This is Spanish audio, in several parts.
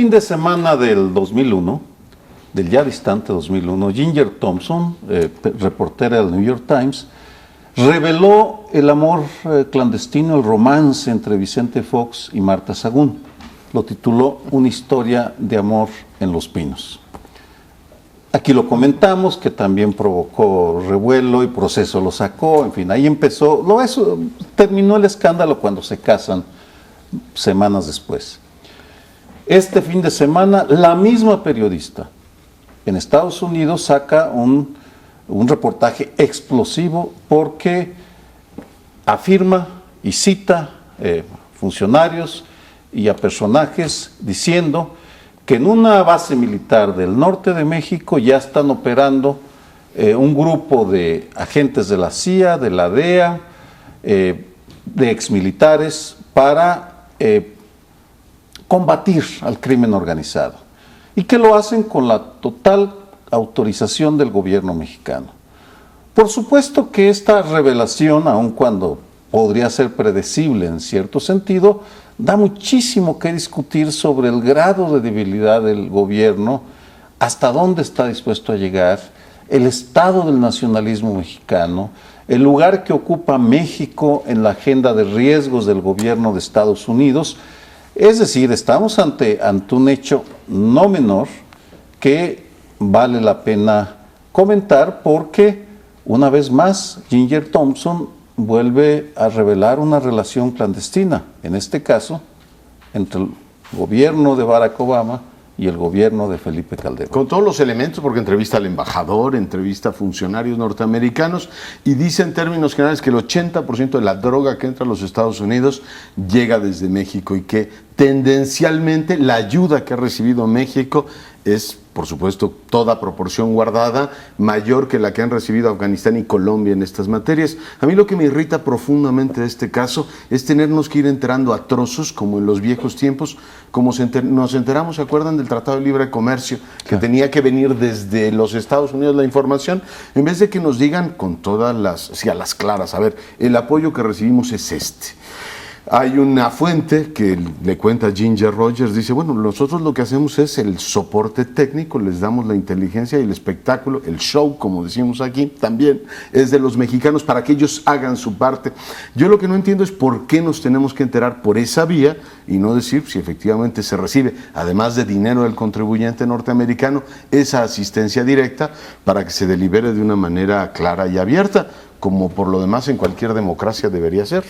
fin de semana del 2001, del ya distante 2001, Ginger Thompson, reportera del New York Times, reveló el amor clandestino, el romance entre Vicente Fox y Marta Sagún. Lo tituló Una historia de amor en Los Pinos. Aquí lo comentamos, que también provocó revuelo y Proceso lo sacó, en fin, ahí empezó, terminó el escándalo cuando se casan semanas después. Este fin de semana, la misma periodista en Estados Unidos saca un reportaje explosivo porque afirma y cita funcionarios y a personajes diciendo que en una base militar del norte de México ya están operando un grupo de agentes de la CIA, de la DEA, de exmilitares para combatir al crimen organizado y que lo hacen con la total autorización del gobierno mexicano. Por supuesto que esta revelación, aun cuando podría ser predecible en cierto sentido, da muchísimo que discutir sobre el grado de debilidad del gobierno, hasta dónde está dispuesto a llegar, el estado del nacionalismo mexicano, el lugar que ocupa México en la agenda de riesgos del gobierno de Estados Unidos. Es decir, estamos ante un hecho no menor que vale la pena comentar porque, una vez más, Ginger Thompson vuelve a revelar una relación clandestina, en este caso, entre el gobierno de Barack Obama y el gobierno de Felipe Calderón. Con todos los elementos, porque entrevista al embajador, entrevista a funcionarios norteamericanos y dice en términos generales que el 80% de la droga que entra a los Estados Unidos llega desde México y que tendencialmente la ayuda que ha recibido México es, por supuesto, toda proporción guardada, mayor que la que han recibido Afganistán y Colombia en estas materias. A mí lo que me irrita profundamente de este caso es tenernos que ir enterando a trozos, como en los viejos tiempos, como nos enteramos, ¿se acuerdan del Tratado de Libre Comercio? Que tenía que venir desde los Estados Unidos la información, en vez de que nos digan con todas a las claras, a ver, el apoyo que recibimos es este. Hay una fuente que le cuenta a Ginger Rogers, dice, bueno, nosotros lo que hacemos es el soporte técnico, les damos la inteligencia y el espectáculo, el show, como decimos aquí, también es de los mexicanos para que ellos hagan su parte. Yo lo que no entiendo es por qué nos tenemos que enterar por esa vía y no decir si efectivamente se recibe, además de dinero del contribuyente norteamericano, esa asistencia directa para que se delibere de una manera clara y abierta, como por lo demás en cualquier democracia debería ser.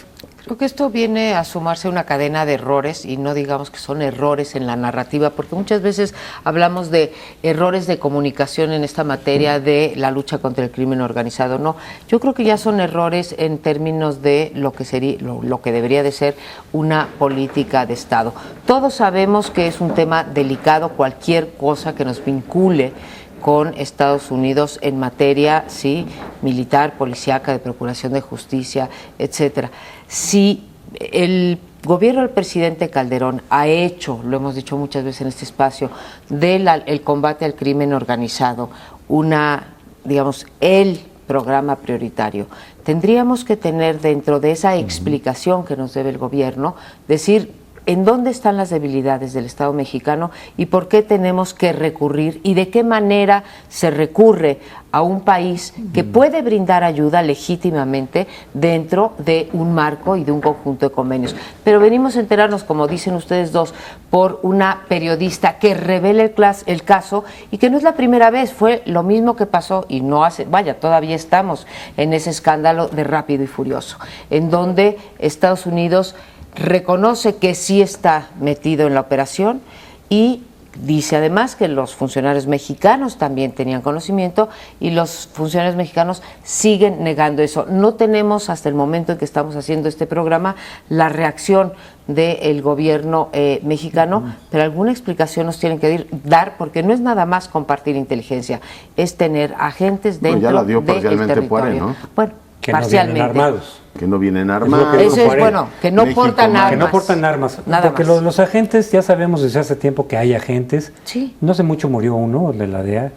Creo que esto viene a sumarse a una cadena de errores, y no digamos que son errores en la narrativa, porque muchas veces hablamos de errores de comunicación en esta materia de la lucha contra el crimen organizado. No, yo creo que ya son errores en términos de lo que sería, lo que debería de ser una política de Estado. Todos sabemos que es un tema delicado, cualquier cosa que nos vincule con Estados Unidos en materia, sí, militar, policíaca, de procuración de justicia, etcétera. Si el gobierno del presidente Calderón ha hecho, lo hemos dicho muchas veces en este espacio, el combate al crimen organizado, el programa prioritario, tendríamos que tener dentro de esa explicación que nos debe el gobierno, decir en dónde están las debilidades del Estado mexicano y por qué tenemos que recurrir y de qué manera se recurre a un país que puede brindar ayuda legítimamente dentro de un marco y de un conjunto de convenios. Pero venimos a enterarnos, como dicen ustedes dos, por una periodista que revela el caso y que no es la primera vez, fue lo mismo que pasó y todavía estamos en ese escándalo de Rápido y Furioso, en donde Estados Unidos reconoce que sí está metido en la operación y dice además que los funcionarios mexicanos también tenían conocimiento y los funcionarios mexicanos siguen negando eso. No tenemos hasta el momento en que estamos haciendo este programa la reacción del gobierno mexicano, pero alguna explicación nos tienen que dar, porque no es nada más compartir inteligencia, es tener agentes dentro ya la dio del territorio. Puare, ¿no? Bueno, que parcialmente. No vienen armados. Que no vienen armados. Eso es bueno, que no México, portan armas. Que no portan armas. Nada porque más. Los agentes, ya sabemos desde hace tiempo que hay agentes. Sí. No hace mucho murió uno, de la DEA,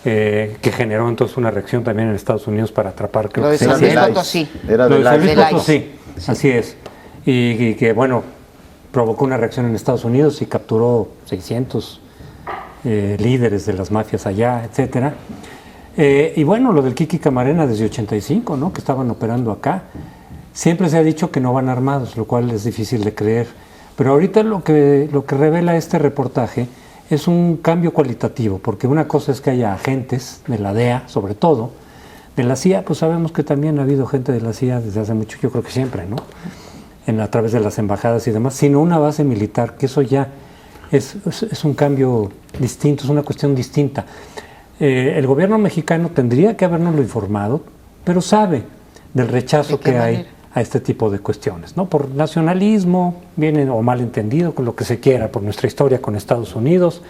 que generó entonces una reacción también en Estados Unidos para atrapar. Lo de San Luis Potosí. Era Lo de San Luis del ICE. Potosí, así es. Y que bueno, provocó una reacción en Estados Unidos y capturó 600 líderes de las mafias allá, etcétera. Y bueno, lo del Kiki Camarena desde 85, ¿no? Que estaban operando acá. Siempre se ha dicho que no van armados, lo cual es difícil de creer. Pero ahorita lo que revela este reportaje es un cambio cualitativo, porque una cosa es que haya agentes de la DEA, sobre todo. De la CIA, pues sabemos que también ha habido gente de la CIA desde hace mucho, yo creo que siempre, ¿no? A través de las embajadas y demás, sino una base militar, que eso ya es un cambio distinto, es una cuestión distinta. El gobierno mexicano tendría que habernoslo informado, pero sabe del rechazo que hay a este tipo de cuestiones, ¿no? Por nacionalismo, bien o mal entendido, con lo que se quiera, por nuestra historia con Estados Unidos,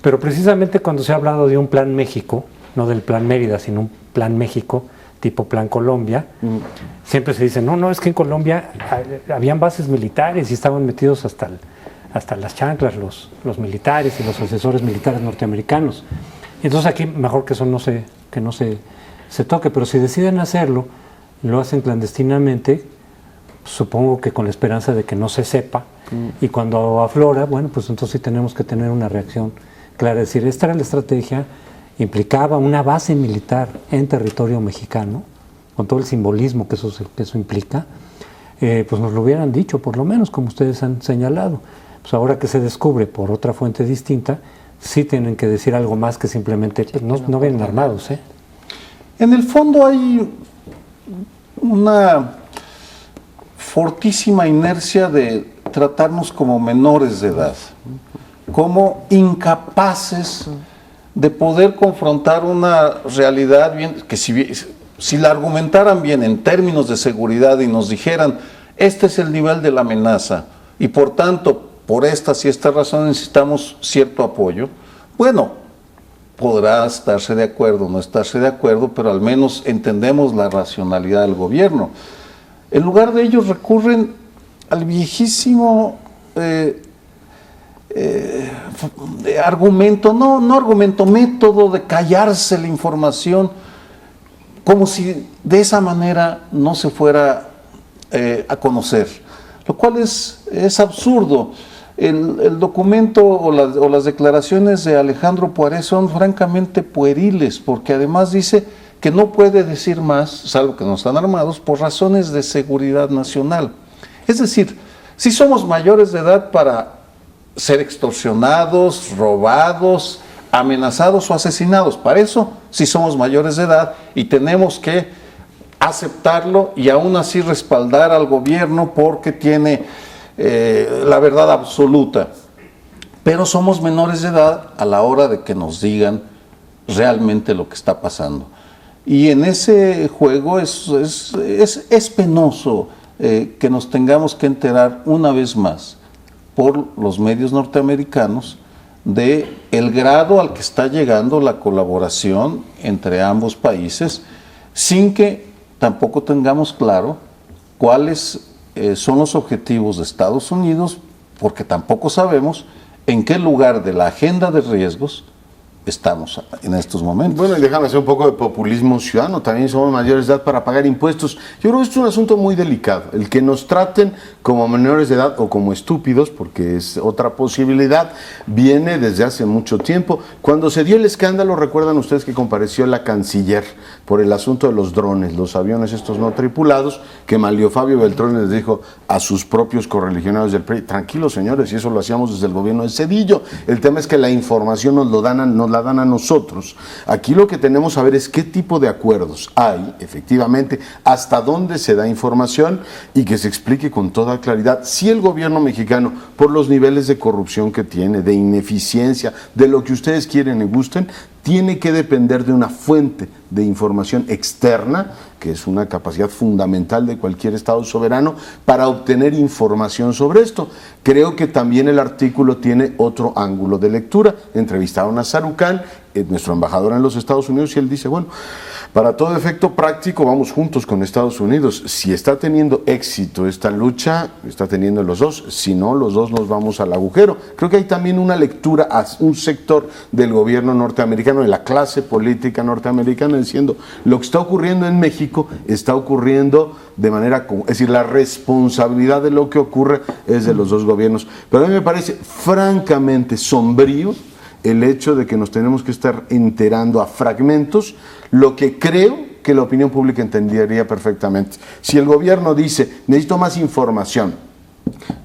pero precisamente cuando se ha hablado de un plan México, no del plan Mérida, sino un plan México, tipo plan Colombia, siempre se dice, no, es que en Colombia habían bases militares y estaban metidos hasta las chanclas los militares y los asesores militares norteamericanos. Entonces aquí mejor que eso no se toque, pero si deciden hacerlo, lo hacen clandestinamente, supongo que con la esperanza de que no se sepa, y cuando aflora, bueno, pues entonces sí tenemos que tener una reacción clara, es decir, esta era la estrategia, implicaba una base militar en territorio mexicano, con todo el simbolismo que eso implica, pues nos lo hubieran dicho, por lo menos, como ustedes han señalado. Pues ahora que se descubre por otra fuente distinta, sí tienen que decir algo más que simplemente, pues no vienen armados, ¿eh? En el fondo hay una fortísima inercia de tratarnos como menores de edad, como incapaces de poder confrontar una realidad bien, que si la argumentaran bien en términos de seguridad y nos dijeran, este es el nivel de la amenaza y por tanto, por estas y estas razones necesitamos cierto apoyo, bueno, podrá estarse de acuerdo o no estarse de acuerdo, pero al menos entendemos la racionalidad del gobierno. En lugar de ellos recurren al viejísimo argumento, no argumento, método de callarse la información, como si de esa manera no se fuera a conocer, lo cual es absurdo. El documento o las declaraciones de Alejandro Poiré son francamente pueriles, porque además dice que no puede decir más, salvo que no están armados, por razones de seguridad nacional. Es decir, si somos mayores de edad para ser extorsionados, robados, amenazados o asesinados, para eso sí somos mayores de edad y tenemos que aceptarlo y aún así respaldar al gobierno porque tiene la verdad absoluta. Pero somos menores de edad a la hora de que nos digan realmente lo que está pasando. Y en ese juego es penoso que nos tengamos que enterar una vez más por los medios norteamericanos de el grado al que está llegando la colaboración entre ambos países, sin que tampoco tengamos claro cuáles son los objetivos de Estados Unidos, porque tampoco sabemos en qué lugar de la agenda de riesgos estamos en estos momentos. Bueno, y déjame hacer un poco de populismo ciudadano, también somos mayores de edad para pagar impuestos. Yo creo que esto es un asunto muy delicado, el que nos traten como menores de edad o como estúpidos, porque es otra posibilidad, viene desde hace mucho tiempo. Cuando se dio el escándalo, recuerdan ustedes que compareció la canciller por el asunto de los drones, los aviones estos no tripulados, que Manlio Fabio Beltrón les dijo a sus propios correligionarios del PRI, tranquilos señores, y eso lo hacíamos desde el gobierno de Zedillo, el tema es que la información nos la dan a nosotros. Aquí lo que tenemos que ver es qué tipo de acuerdos hay, efectivamente, hasta dónde se da información y que se explique con toda claridad si el gobierno mexicano, por los niveles de corrupción que tiene, de ineficiencia, de lo que ustedes quieren y gusten, tiene que depender de una fuente de información externa, que es una capacidad fundamental de cualquier Estado soberano, para obtener información sobre esto. Creo que también el artículo tiene otro ángulo de lectura. Entrevistaron a Sarucán nuestro embajador en los Estados Unidos, y él dice, bueno, para todo efecto práctico vamos juntos con Estados Unidos. Si está teniendo éxito esta lucha, está teniendo los dos, si no, los dos nos vamos al agujero. Creo que hay también una lectura a un sector del gobierno norteamericano, de la clase política norteamericana, diciendo, lo que está ocurriendo en México está ocurriendo de manera común, es decir, la responsabilidad de lo que ocurre es de los dos gobiernos. Pero a mí me parece francamente sombrío el hecho de que nos tenemos que estar enterando a fragmentos, lo que creo que la opinión pública entendería perfectamente. Si el gobierno dice, necesito más información,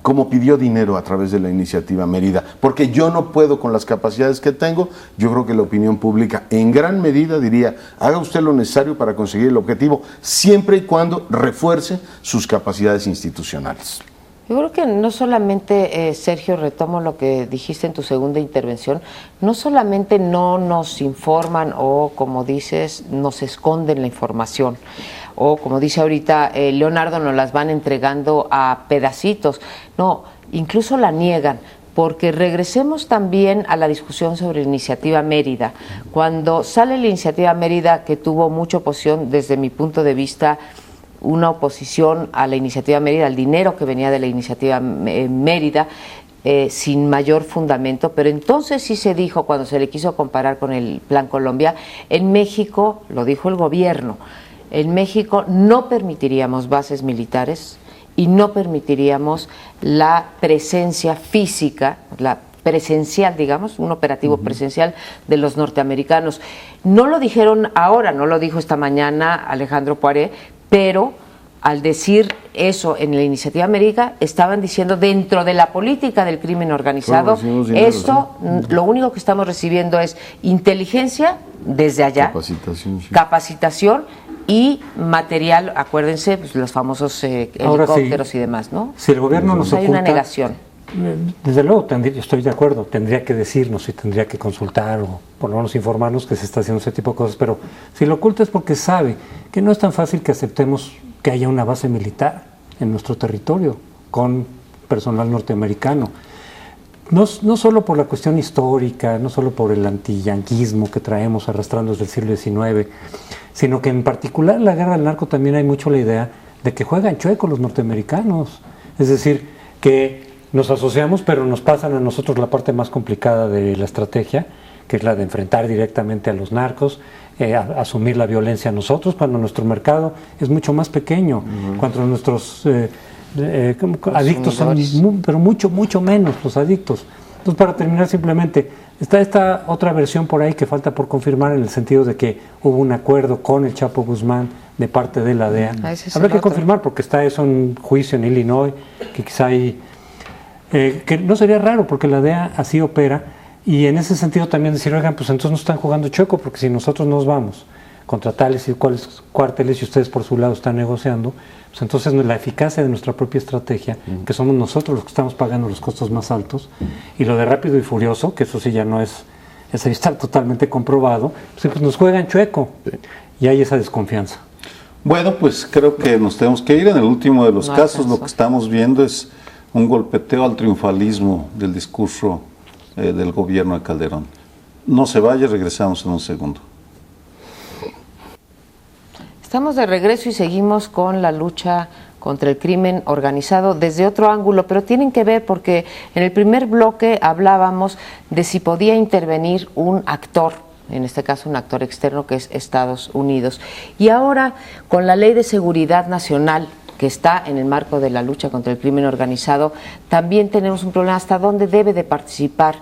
como pidió dinero a través de la iniciativa Mérida, porque yo no puedo con las capacidades que tengo, yo creo que la opinión pública en gran medida diría, haga usted lo necesario para conseguir el objetivo, siempre y cuando refuerce sus capacidades institucionales. Yo creo que no solamente, Sergio, retomo lo que dijiste en tu segunda intervención, no solamente no nos informan o, como dices, nos esconden la información, o como dice ahorita Leonardo, nos las van entregando a pedacitos, no, incluso la niegan. Porque regresemos también a la discusión sobre la iniciativa Mérida. Cuando sale la iniciativa Mérida, que tuvo mucha oposición desde mi punto de vista, una oposición a la iniciativa Mérida, al dinero que venía de la iniciativa Mérida, sin mayor fundamento, pero entonces sí se dijo, cuando se le quiso comparar con el Plan Colombia, en México, lo dijo el gobierno, en México no permitiríamos bases militares y no permitiríamos la presencia física, la presencial, digamos, un operativo presencial de los norteamericanos. No lo dijeron ahora, no lo dijo esta mañana Alejandro Poiré, pero al decir eso en la iniciativa Mérida, estaban diciendo dentro de la política del crimen organizado, esto, lo único que estamos recibiendo es inteligencia desde allá, capacitación y material, acuérdense, pues, los famosos helicópteros y demás, ¿no? Si el gobierno nos oculta, hay una negación. Desde luego, estoy de acuerdo, tendría que decirnos y tendría que consultar o por lo menos informarnos que se está haciendo ese tipo de cosas, pero si lo oculta es porque sabe que no es tan fácil que aceptemos que haya una base militar en nuestro territorio con personal norteamericano. No solo por la cuestión histórica, no solo por el antiyanquismo que traemos arrastrando desde el siglo XIX, sino que en particular en la guerra del narco también hay mucho la idea de que juegan chueco los norteamericanos, es decir, que nos asociamos, pero nos pasan a nosotros la parte más complicada de la estrategia, que es la de enfrentar directamente a los narcos, asumir la violencia a nosotros, cuando nuestro mercado es mucho más pequeño, cuando nuestros adictos son, pero mucho menos los adictos. Entonces, para terminar simplemente, está esta otra versión por ahí que falta por confirmar, en el sentido de que hubo un acuerdo con el Chapo Guzmán de parte de la DEA. Habrá que confirmar, porque está eso en juicio en Illinois, que quizá hay... que no sería raro, porque la DEA así opera, y en ese sentido también decir, oigan, pues entonces no están jugando chueco, porque si nosotros nos vamos contra tales y cuales cuarteles y ustedes por su lado están negociando, pues entonces la eficacia de nuestra propia estrategia, que somos nosotros los que estamos pagando los costos más altos, y lo de Rápido y Furioso, que eso sí ya no es, eso está totalmente comprobado, pues nos juegan chueco, y hay esa desconfianza. Bueno, pues creo que nos tenemos que ir. En el último de los casos, lo que estamos viendo es un golpeteo al triunfalismo del discurso del gobierno de Calderón. No se vaya, regresamos en un segundo. Estamos de regreso y seguimos con la lucha contra el crimen organizado desde otro ángulo, pero tienen que ver porque en el primer bloque hablábamos de si podía intervenir un actor, en este caso un actor externo que es Estados Unidos. Y ahora, con la Ley de Seguridad Nacional, que está en el marco de la lucha contra el crimen organizado, también tenemos un problema hasta dónde debe de participar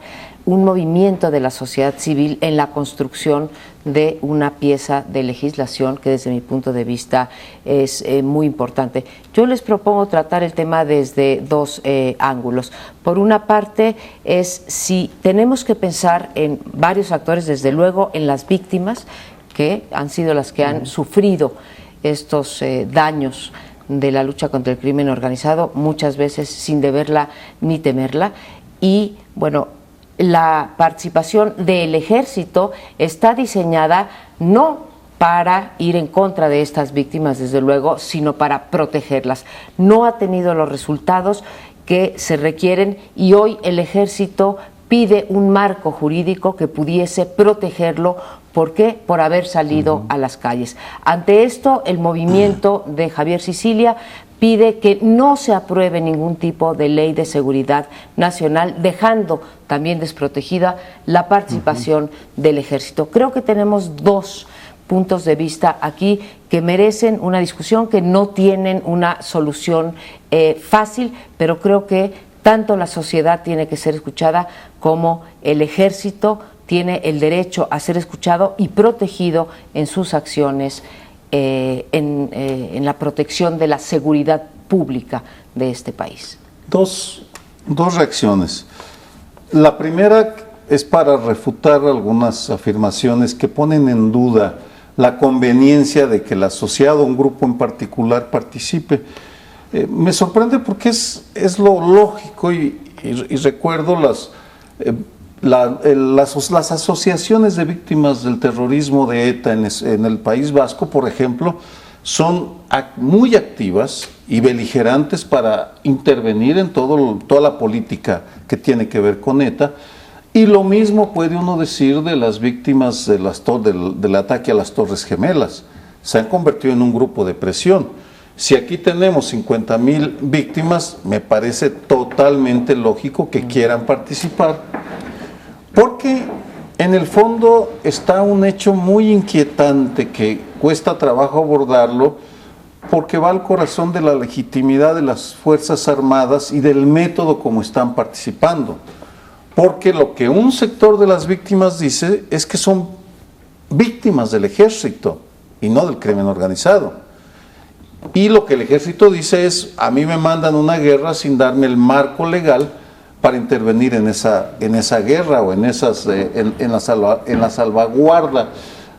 un movimiento de la sociedad civil en la construcción de una pieza de legislación que desde mi punto de vista es muy importante. Yo les propongo tratar el tema desde dos ángulos. Por una parte es si tenemos que pensar en varios actores, desde luego en las víctimas, que han sido las que han sufrido estos daños de la lucha contra el crimen organizado, muchas veces sin deberla ni temerla, y bueno, la participación del ejército está diseñada no para ir en contra de estas víctimas, desde luego, sino para protegerlas. No ha tenido los resultados que se requieren y hoy el ejército pide un marco jurídico que pudiese protegerlo. ¿Por qué? Por haber salido a las calles. Ante esto, el movimiento de Javier Sicilia pide que no se apruebe ningún tipo de ley de seguridad nacional, dejando también desprotegida la participación del Ejército. Creo que tenemos dos puntos de vista aquí que merecen una discusión, que no tienen una solución fácil, pero creo que tanto la sociedad tiene que ser escuchada como el Ejército tiene el derecho a ser escuchado y protegido en sus acciones en la protección de la seguridad pública de este país. Dos reacciones. La primera es para refutar algunas afirmaciones que ponen en duda la conveniencia de que la sociedad o un grupo en particular participe. Me sorprende porque es lo lógico y recuerdo las asociaciones de víctimas del terrorismo de ETA en el País Vasco, por ejemplo, son muy activas y beligerantes para intervenir en toda la política que tiene que ver con ETA. Y lo mismo puede uno decir de las víctimas del ataque a las Torres Gemelas. Se han convertido en un grupo de presión. Si aquí tenemos 50,000 víctimas, me parece totalmente lógico que quieran participar, porque en el fondo está un hecho muy inquietante que cuesta trabajo abordarlo, porque va al corazón de la legitimidad de las Fuerzas Armadas y del método como están participando. Porque lo que un sector de las víctimas dice es que son víctimas del ejército y no del crimen organizado. Y lo que el ejército dice es: a mí me mandan una guerra sin darme el marco legal para intervenir en esa guerra o en la salvaguarda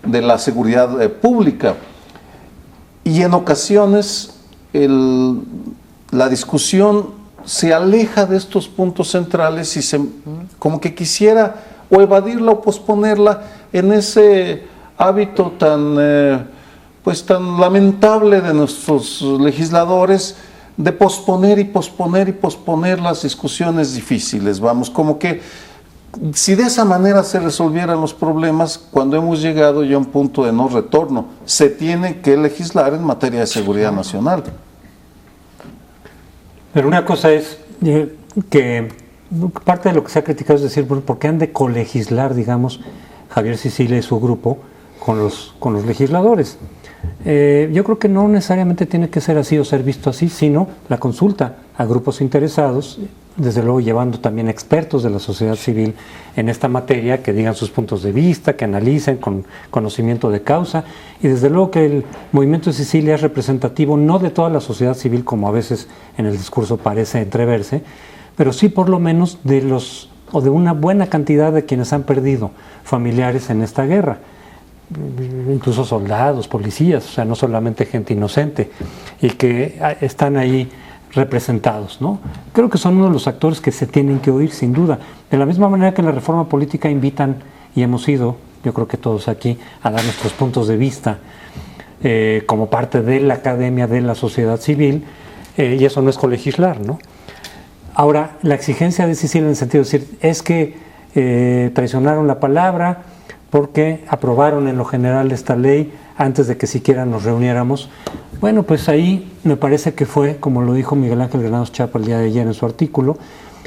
de la seguridad pública. Y en ocasiones la discusión se aleja de estos puntos centrales y como que quisiera o evadirla o posponerla en ese hábito tan lamentable de nuestros legisladores de posponer y posponer y posponer las discusiones difíciles. Vamos, como que si de esa manera se resolvieran los problemas, cuando hemos llegado ya a un punto de no retorno, se tiene que legislar en materia de seguridad nacional. Pero una cosa es que parte de lo que se ha criticado es decir, bueno, ¿por qué han de colegislar, digamos, Javier Sicilia y su grupo con los legisladores? Yo creo que no necesariamente tiene que ser así o ser visto así, sino la consulta a grupos interesados, desde luego llevando también expertos de la sociedad civil en esta materia, que digan sus puntos de vista, que analicen con conocimiento de causa, y desde luego que el movimiento de Sicilia es representativo no de toda la sociedad civil, como a veces en el discurso parece entreverse, pero sí por lo menos de una buena cantidad de quienes han perdido familiares en esta guerra, incluso soldados, policías, o sea, no solamente gente inocente, y que están ahí representados, ¿no? Creo que son uno de los actores que se tienen que oír, sin duda. De la misma manera que en la reforma política invitan, y hemos ido, yo creo que todos aquí, a dar nuestros puntos de vista como parte de la academia, de la sociedad civil, y eso no es colegislar, ¿no? Ahora, la exigencia de Sicilia en el sentido de decir, es que traicionaron la palabra porque aprobaron en lo general esta ley antes de que siquiera nos reuniéramos. Bueno, pues ahí me parece que fue, como lo dijo Miguel Ángel Granados Chapa el día de ayer en su artículo,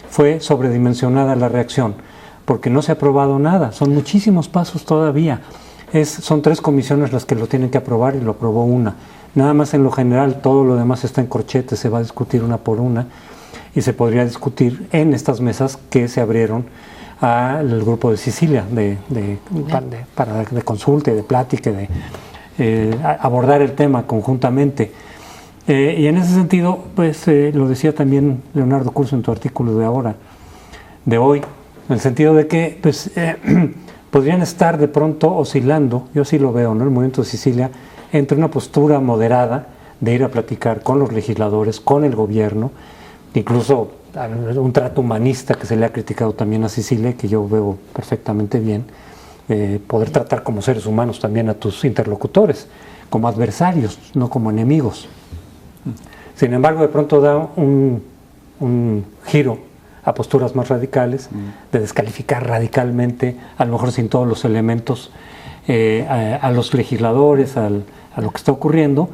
fue sobredimensionada la reacción, porque no se ha aprobado nada, son muchísimos pasos todavía. Son 3 comisiones las que lo tienen que aprobar y lo aprobó una. Nada más en lo general, todo lo demás está en corchete, se va a discutir una por una y se podría discutir en estas mesas que se abrieron al grupo de Sicilia de consulta y de plática, de abordar el tema conjuntamente. Y en ese sentido, pues lo decía también Leonardo Curso en tu artículo de hoy, en el sentido de que pues, podrían estar de pronto oscilando, yo sí lo veo, ¿no? El movimiento de Sicilia, entre una postura moderada de ir a platicar con los legisladores, con el gobierno, incluso un trato humanista que se le ha criticado también a Sicilia, que yo veo perfectamente bien, poder tratar como seres humanos también a tus interlocutores, como adversarios, no como enemigos. Sin embargo, de pronto da un giro a posturas más radicales, de descalificar radicalmente, a lo mejor sin todos los elementos, a los legisladores, a lo que está ocurriendo,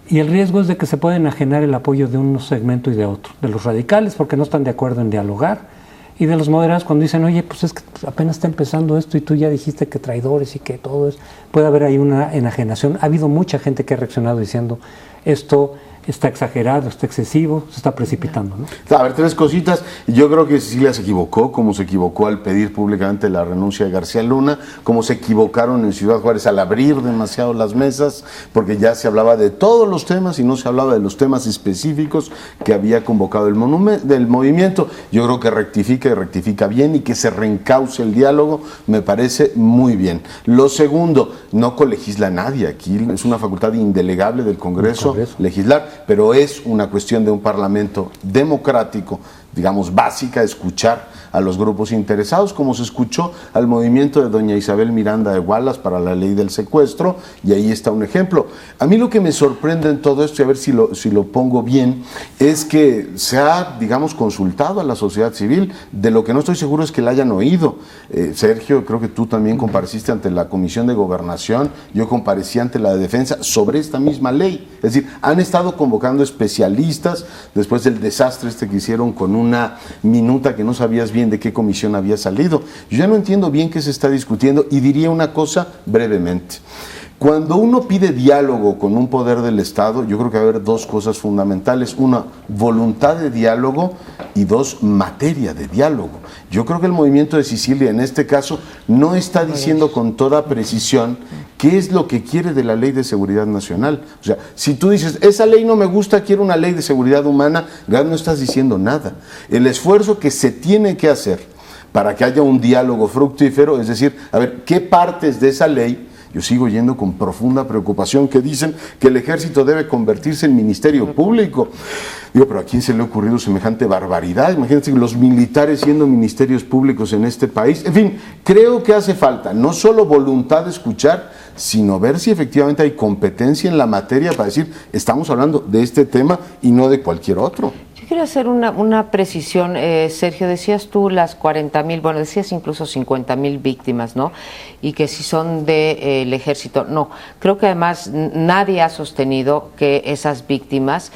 y el riesgo es de que se pueda enajenar el apoyo de un segmento y de otro, de los radicales porque no están de acuerdo en dialogar, y de los moderados cuando dicen, oye, pues es que apenas está empezando esto y tú ya dijiste que traidores y que todo eso. Puede haber ahí una enajenación. Ha habido mucha gente que ha reaccionado diciendo, esto está exagerado, está excesivo, se está precipitando, ¿no? A ver, tres cositas. Yo creo que Cecilia se equivocó, como se equivocó al pedir públicamente la renuncia de García Luna, como se equivocaron en Ciudad Juárez al abrir demasiado las mesas, porque ya se hablaba de todos los temas y no se hablaba de los temas específicos que había convocado el movimiento. Yo creo que rectifica y rectifica bien, y que se reencauce el diálogo me parece muy bien. Lo segundo, no colegisla a nadie aquí, es una facultad indelegable del Congreso. Legislar, pero es una cuestión de un parlamento democrático, digamos, básica, escuchar a los grupos interesados, como se escuchó al movimiento de doña Isabel Miranda de Wallace para la ley del secuestro, y ahí está un ejemplo. A mí lo que me sorprende en todo esto, y a ver si lo pongo bien, es que se ha, digamos, consultado a la sociedad civil. De lo que no estoy seguro es que la hayan oído. Sergio, creo que tú también compareciste ante la Comisión de Gobernación, yo comparecí ante la de Defensa sobre esta misma ley. Es decir, han estado convocando especialistas después del desastre que hicieron con una minuta que no sabías bien de qué comisión había salido. Yo ya no entiendo bien qué se está discutiendo, y diría una cosa brevemente. Cuando uno pide diálogo con un poder del Estado, yo creo que va a haber dos cosas fundamentales: una, voluntad de diálogo, y dos, materia de diálogo. Yo creo que el movimiento de Sicilia en este caso no está diciendo con toda precisión qué es lo que quiere de la Ley de Seguridad Nacional. O sea, si tú dices, esa ley no me gusta, quiero una ley de seguridad humana, ya no estás diciendo nada. El esfuerzo que se tiene que hacer para que haya un diálogo fructífero, es decir, a ver, ¿qué partes de esa ley? Yo sigo yendo con profunda preocupación que dicen que el ejército debe convertirse en ministerio público. Digo, pero ¿a quién se le ha ocurrido semejante barbaridad? Imagínense los militares siendo ministerios públicos en este país. En fin, creo que hace falta no solo voluntad de escuchar, sino ver si efectivamente hay competencia en la materia para decir, estamos hablando de este tema y no de cualquier otro. Yo quiero hacer una precisión, Sergio. Decías tú las 40,000, bueno, decías incluso 50,000 víctimas, ¿no? Y que si son del ejército. No, creo que además nadie ha sostenido que esas víctimas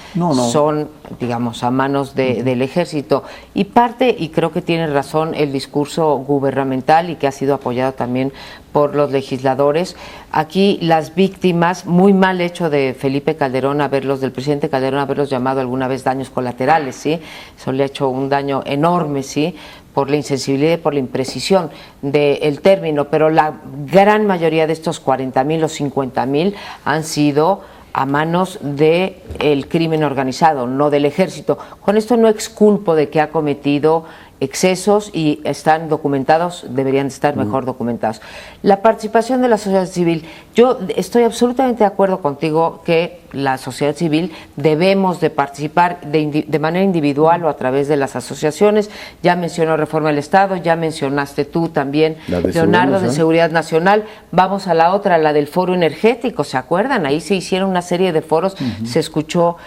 son, digamos, a manos del ejército. Y parte, y creo que tiene razón el discurso gubernamental, y que ha sido apoyado también por los legisladores. Aquí las víctimas, muy mal hecho de Felipe Calderón, del presidente Calderón, haberlos llamado alguna vez daños colaterales, ¿sí? Eso le ha hecho un daño enorme, ¿sí? Por la insensibilidad y por la imprecisión del término, pero la gran mayoría de estos 40,000 o 50,000 han sido a manos del crimen organizado, no del ejército. Con esto no exculpo de que ha cometido excesos, y están documentados, deberían estar mejor documentados. La participación de la sociedad civil, yo estoy absolutamente de acuerdo contigo que la sociedad civil debemos de participar de manera individual o a través de las asociaciones. Ya mencionó Reforma del Estado, ya mencionaste tú también, Leonardo, de Seguridad Nacional. Vamos a la otra, la del Foro Energético, ¿se acuerdan? Ahí se hicieron una serie de foros, se escuchó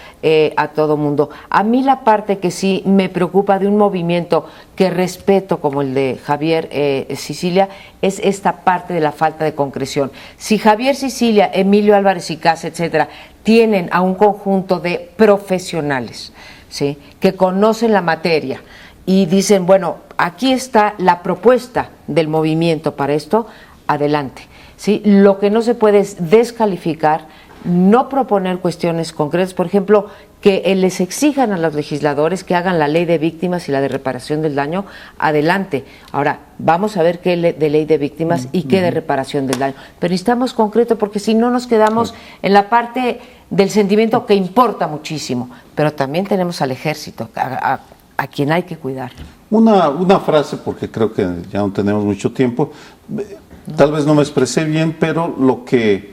a todo mundo. A mí la parte que sí me preocupa de un movimiento que respeto como el de Javier Sicilia es esta parte de la falta de concreción. Si Javier Sicilia, Emilio Álvarez y Casa, etcétera, tienen a un conjunto de profesionales, ¿sí?, que conocen la materia y dicen, bueno, aquí está la propuesta del movimiento para esto, adelante, ¿sí? Lo que no se puede es descalificar, no proponer cuestiones concretas, por ejemplo, que les exijan a los legisladores que hagan la ley de víctimas y la de reparación del daño, adelante. Ahora, vamos a ver qué de ley de víctimas y qué de reparación del daño. Pero necesitamos concreto, porque si no nos quedamos en la parte del sentimiento, que importa muchísimo, pero también tenemos al ejército, a quien hay que cuidar. Una frase, porque creo que ya no tenemos mucho tiempo, tal vez no me expresé bien, pero lo que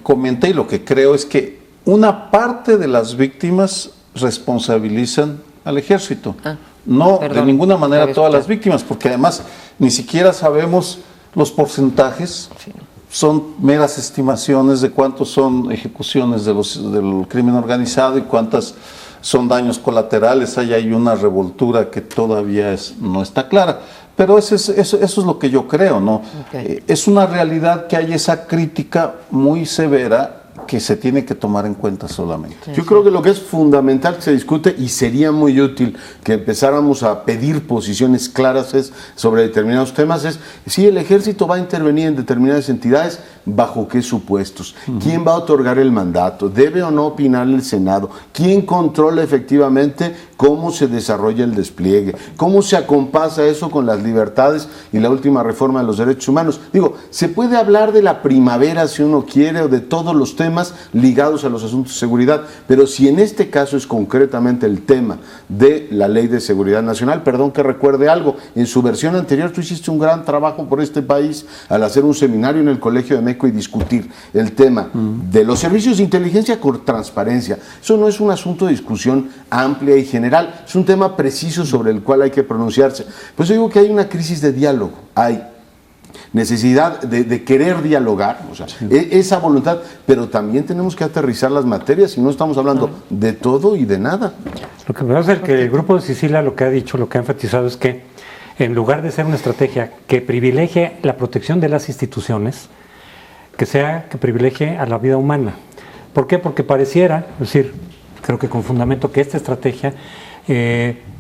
comenté y lo que creo es que una parte de las víctimas responsabilizan al ejército, de ninguna manera todas las víctimas, porque además ni siquiera sabemos los porcentajes, son meras estimaciones de cuántos son ejecuciones del crimen organizado y cuántas son daños colaterales, ahí hay una revoltura que todavía no está clara. Pero eso es lo que yo creo, ¿no? Okay. Es una realidad que hay esa crítica muy severa que se tiene que tomar en cuenta solamente. Yo creo que lo que es fundamental que se discute y sería muy útil que empezáramos a pedir posiciones claras sobre determinados temas es si el ejército va a intervenir en determinadas entidades, bajo qué supuestos, quién va a otorgar el mandato, debe o no opinar el Senado, quién controla efectivamente cómo se desarrolla el despliegue, cómo se acompasa eso con las libertades y la última reforma de los derechos humanos. Digo, se puede hablar de la primavera si uno quiere o de todos los temas ligados a los asuntos de seguridad, pero si en este caso es concretamente el tema de la Ley de Seguridad Nacional, perdón que recuerde algo, en su versión anterior tú hiciste un gran trabajo por este país al hacer un seminario en el Colegio de México y discutir el tema de los servicios de inteligencia con transparencia. Eso no es un asunto de discusión amplia y general, es un tema preciso sobre el cual hay que pronunciarse. Pues yo digo que hay una crisis de diálogo, hay necesidad de querer dialogar, o sea, esa voluntad, pero también tenemos que aterrizar las materias y no estamos hablando de todo y de nada. Lo que me pasa es que el Grupo de Sicilia lo que ha dicho, lo que ha enfatizado es que en lugar de ser una estrategia que privilegie la protección de las instituciones, que privilegie a la vida humana. ¿Por qué? Porque pareciera, es decir, creo que con fundamento, que esta estrategia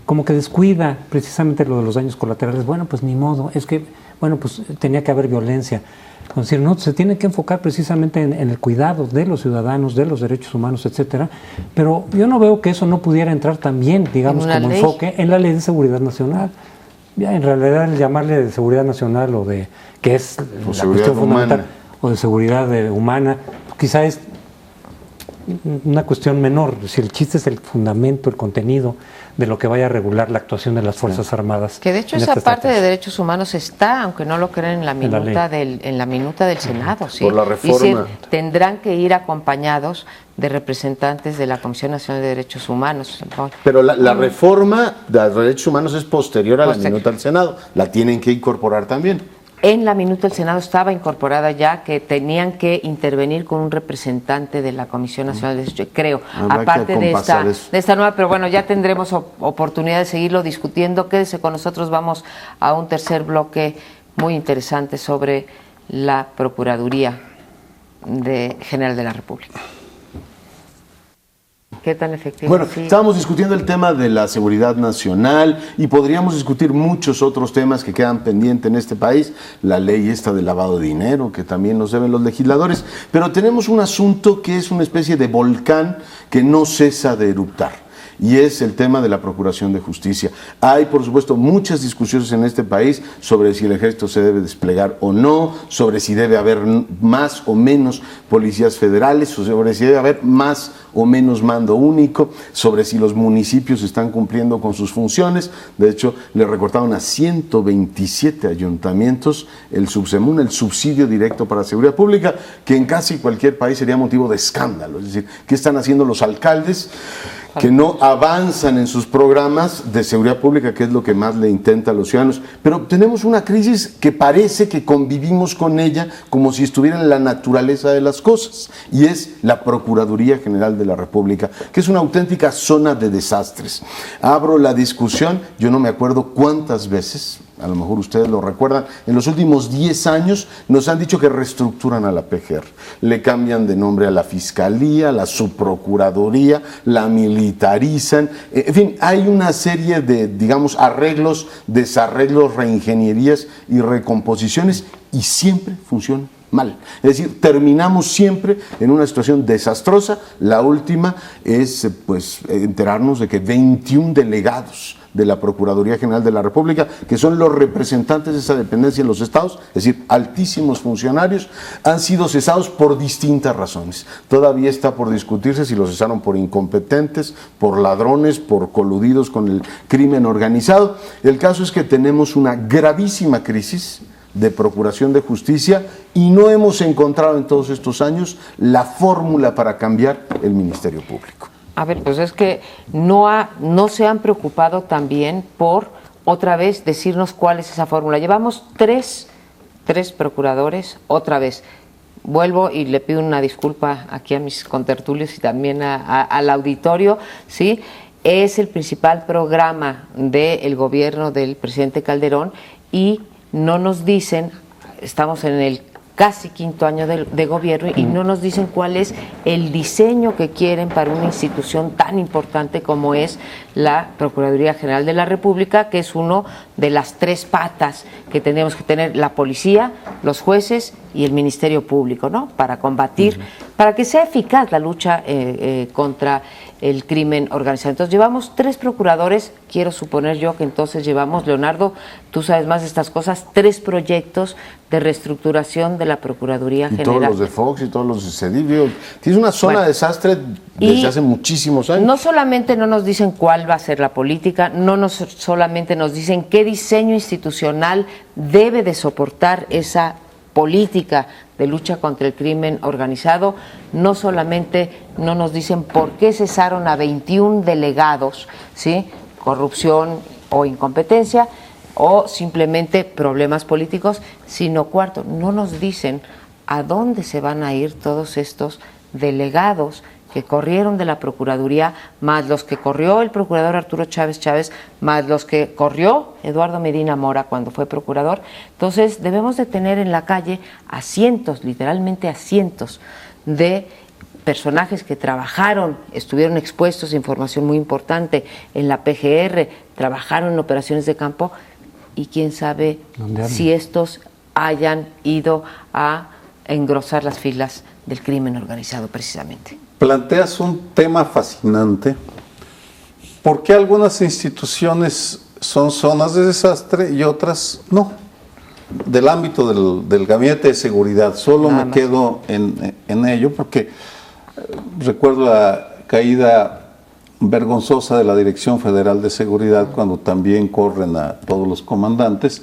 como que descuida precisamente lo de los daños colaterales. Bueno, pues ni modo, es que, bueno, pues tenía que haber violencia. Es decir, no, se tiene que enfocar precisamente en el cuidado de los ciudadanos, de los derechos humanos, etcétera. Pero yo no veo que eso no pudiera entrar también, digamos, como enfoque en la Ley de Seguridad Nacional. Ya, en realidad, el llamarle de seguridad nacional o de que es la cuestión fundamental o de seguridad humana, quizá es una cuestión menor. Si el chiste es el fundamento, el contenido de lo que vaya a regular la actuación de las Fuerzas Armadas. Que de hecho esa parte de derechos humanos está, aunque no lo crean, en la minuta del Senado, ¿sí? Por la reforma. Tendrán que ir acompañados de representantes de la Comisión Nacional de Derechos Humanos. Pero la reforma de los derechos humanos es posterior a la minuta del Senado. La tienen que incorporar también. En la minuta del Senado estaba incorporada ya que tenían que intervenir con un representante de la Comisión Nacional de Derechos, creo, aparte de esta nueva, pero bueno, ya tendremos oportunidad de seguirlo discutiendo. Quédese con nosotros, vamos a un tercer bloque muy interesante sobre la Procuraduría General de la República. ¿Qué tan efectivo? Bueno, estábamos discutiendo el tema de la seguridad nacional y podríamos discutir muchos otros temas que quedan pendientes en este país, la ley esta de lavado de dinero, que también nos deben los legisladores, pero tenemos un asunto que es una especie de volcán que no cesa de eruptar. Y es el tema de la Procuración de Justicia. Hay, por supuesto, muchas discusiones en este país sobre si el ejército se debe desplegar o no, sobre si debe haber más o menos policías federales, sobre si debe haber más o menos mando único, sobre si los municipios están cumpliendo con sus funciones. De hecho, le recortaron a 127 ayuntamientos el subsemun, el subsidio directo para seguridad pública, que en casi cualquier país sería motivo de escándalo. Es decir, ¿qué están haciendo los alcaldes que no avanzan en sus programas de seguridad pública, que es lo que más le intenta a los ciudadanos? Pero tenemos una crisis que parece que convivimos con ella como si estuviera en la naturaleza de las cosas, y es la Procuraduría General de la República, que es una auténtica zona de desastres. Abro la discusión, yo no me acuerdo cuántas veces, a lo mejor ustedes lo recuerdan, en los últimos 10 años nos han dicho que reestructuran a la PGR, le cambian de nombre a la Fiscalía, la Subprocuraduría, la militarizan, en fin, hay una serie de, digamos, arreglos, desarreglos, reingenierías y recomposiciones, y siempre funciona mal. Es decir, terminamos siempre en una situación desastrosa. La última es, pues, enterarnos de que 21 delegados de la Procuraduría General de la República, que son los representantes de esa dependencia en los estados, es decir, altísimos funcionarios, han sido cesados por distintas razones. Todavía está por discutirse si los cesaron por incompetentes, por ladrones, por coludidos con el crimen organizado. El caso es que tenemos una gravísima crisis de procuración de justicia y no hemos encontrado en todos estos años la fórmula para cambiar el Ministerio Público. A ver, pues es que no se han preocupado también por, otra vez, decirnos cuál es esa fórmula. Llevamos tres procuradores, otra vez, vuelvo y le pido una disculpa aquí a mis contertulios y también al auditorio, ¿sí? Es el principal programa del gobierno del presidente Calderón y no nos dicen, estamos en el casi quinto año de gobierno y no nos dicen cuál es el diseño que quieren para una institución tan importante como es la Procuraduría General de la República, que es uno de las tres patas que tenemos que tener: la policía, los jueces y el Ministerio Público, ¿no? Para combatir, para que sea eficaz la lucha contra el crimen organizado. Entonces llevamos 3 procuradores, quiero suponer yo que entonces llevamos, Leonardo, tú sabes más de estas cosas, 3 proyectos de reestructuración de la Procuraduría Y General. todos los de Fox y todos los de Cedillo. Tienes una zona Bueno, de desastre desde hace muchísimos años. No solamente no nos dicen cuál va a ser la política, solamente nos dicen qué diseño institucional debe de soportar esa política de lucha contra el crimen organizado, no solamente no nos dicen por qué cesaron a 21 delegados, ¿sí? Corrupción o incompetencia, o simplemente problemas políticos, sino cuarto, no nos dicen a dónde se van a ir todos estos delegados que corrieron de la Procuraduría, más los que corrió el procurador Arturo Chávez Chávez, más los que corrió Eduardo Medina Mora cuando fue procurador. Entonces debemos de tener en la calle a cientos, literalmente a cientos de personajes que trabajaron, estuvieron expuestos a información muy importante en la PGR, trabajaron en operaciones de campo y quién sabe si estos hayan ido a engrosar las filas del crimen organizado precisamente. Planteas un tema fascinante. ¿Por qué algunas instituciones son zonas de desastre y otras no? Del ámbito del Gabinete de Seguridad, solo Nada me más. quedo en ello porque recuerdo la caída vergonzosa de la Dirección Federal de Seguridad cuando también corren a todos los comandantes,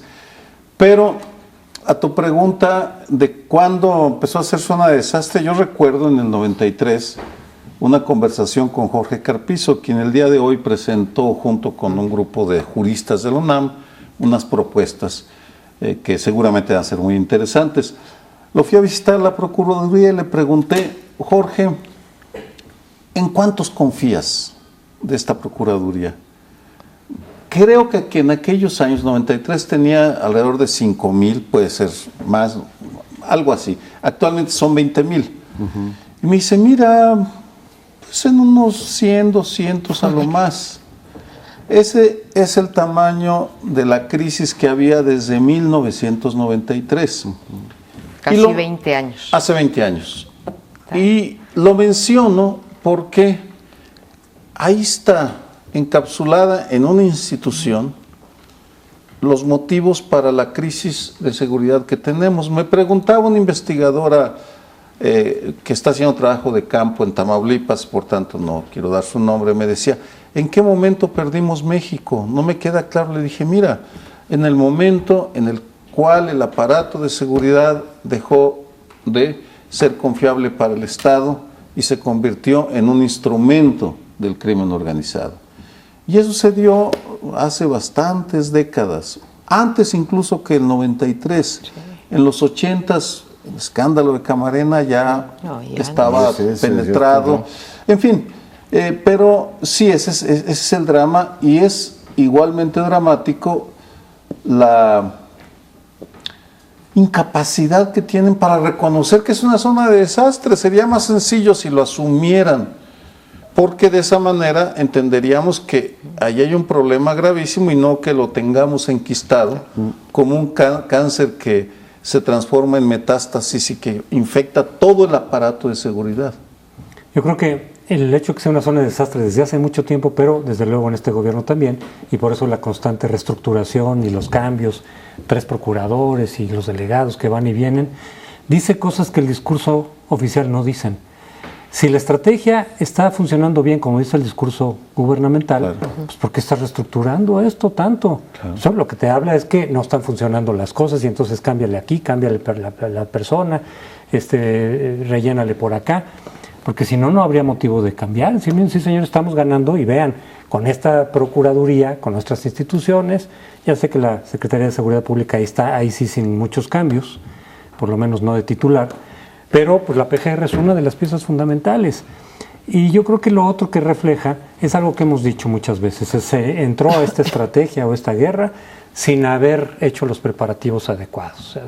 pero a tu pregunta de cuándo empezó a ser zona de desastre, yo recuerdo en el 93 una conversación con Jorge Carpizo, quien el día de hoy presentó junto con un grupo de juristas de la UNAM unas propuestas que seguramente van a ser muy interesantes. Lo fui a visitar la Procuraduría y le pregunté, Jorge, ¿en cuántos confías de esta Procuraduría? Creo que en aquellos años, 93, tenía alrededor de 5,000, puede ser más, algo así. Actualmente son 20,000. Y me dice, mira, pues en unos 100, 200 a lo más. Ese es el tamaño de la crisis que había desde 1993. Casi 20 años. Hace 20 años. Y lo menciono porque ahí está encapsulada en una institución los motivos para la crisis de seguridad que tenemos. Me preguntaba una investigadora que está haciendo trabajo de campo en Tamaulipas, por tanto no quiero dar su nombre, me decía, ¿en qué momento perdimos México? No me queda claro. Le dije, mira, en el momento en el cual el aparato de seguridad dejó de ser confiable para el Estado y se convirtió en un instrumento del crimen organizado. Y eso se dio hace bastantes décadas, antes incluso que el 93. Sí. En los 80s, el escándalo de Camarena ya estaba penetrado. En fin, pero sí, ese es el drama, y es igualmente dramático la incapacidad que tienen para reconocer que es una zona de desastre. Sería más sencillo si lo asumieran, porque de esa manera entenderíamos que ahí hay un problema gravísimo y no que lo tengamos enquistado como un cáncer que se transforma en metástasis y que infecta todo el aparato de seguridad. Yo creo que el hecho de que sea una zona de desastre desde hace mucho tiempo, pero desde luego en este gobierno también, y por eso la constante reestructuración y los cambios, 3 procuradores y los delegados que van y vienen, dice cosas que el discurso oficial no dicen. Si la estrategia está funcionando bien, como dice el discurso gubernamental, claro, pues ¿por qué está reestructurando esto tanto? Claro. Eso lo que te habla es que no están funcionando las cosas y entonces cámbiale aquí, cámbiale la persona, rellénale por acá, porque si no, no habría motivo de cambiar. Sí, señor, estamos ganando y vean, con esta Procuraduría, con nuestras instituciones, ya sé que la Secretaría de Seguridad Pública ahí está, ahí sí sin muchos cambios, por lo menos no de titular, Pero pues la PGR es una de las piezas fundamentales. Y yo creo que lo otro que refleja es algo que hemos dicho muchas veces, se entró a esta estrategia o esta guerra sin haber hecho los preparativos adecuados. O sea,